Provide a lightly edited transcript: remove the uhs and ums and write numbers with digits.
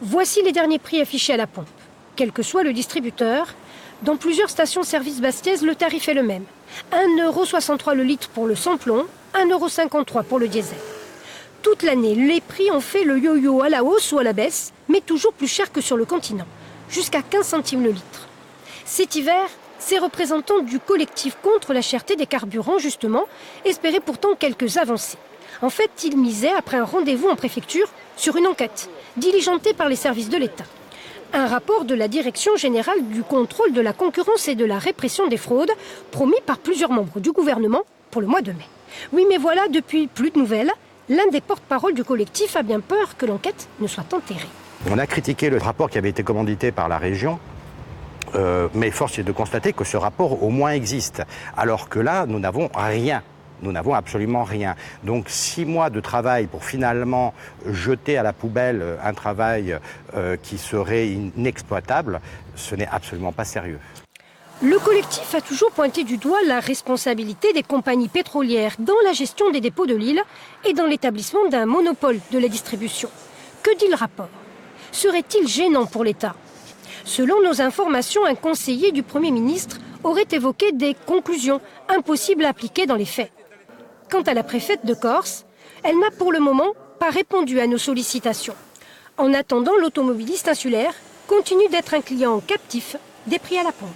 Voici les derniers prix affichés à la pompe. Quel que soit le distributeur, dans plusieurs stations-service Bastiaise, le tarif est le même. 1,63 € le litre pour le sans-plomb, 1,53 € pour le diesel. Toute l'année, les prix ont fait le yo-yo à la hausse ou à la baisse, mais toujours plus cher que sur le continent, jusqu'à 15 centimes le litre. Cet hiver, ces représentants du collectif contre la cherté des carburants, justement, espéraient pourtant quelques avancées. En fait, ils misaient, après un rendez-vous en préfecture, sur une enquête, diligentée par les services de l'État. Un rapport de la Direction générale du contrôle de la concurrence et de la répression des fraudes, promis par plusieurs membres du gouvernement pour le mois de mai. Oui, mais voilà, depuis plus de nouvelles, l'un des porte-parole du collectif a bien peur que l'enquête ne soit enterrée. On a critiqué le rapport qui avait été commandité par la région, mais force est de constater que ce rapport au moins existe, alors que là, nous n'avons rien. Nous n'avons absolument rien. Donc 6 mois de travail pour finalement jeter à la poubelle un travail qui serait inexploitable, ce n'est absolument pas sérieux. Le collectif a toujours pointé du doigt la responsabilité des compagnies pétrolières dans la gestion des dépôts de l'île et dans l'établissement d'un monopole de la distribution. Que dit le rapport? Serait-il gênant pour l'État? Selon nos informations, un conseiller du Premier ministre aurait évoqué des conclusions impossibles à appliquer dans les faits. Quant à la préfète de Corse, elle n'a pour le moment pas répondu à nos sollicitations. En attendant, l'automobiliste insulaire continue d'être un client captif des prix à la pompe.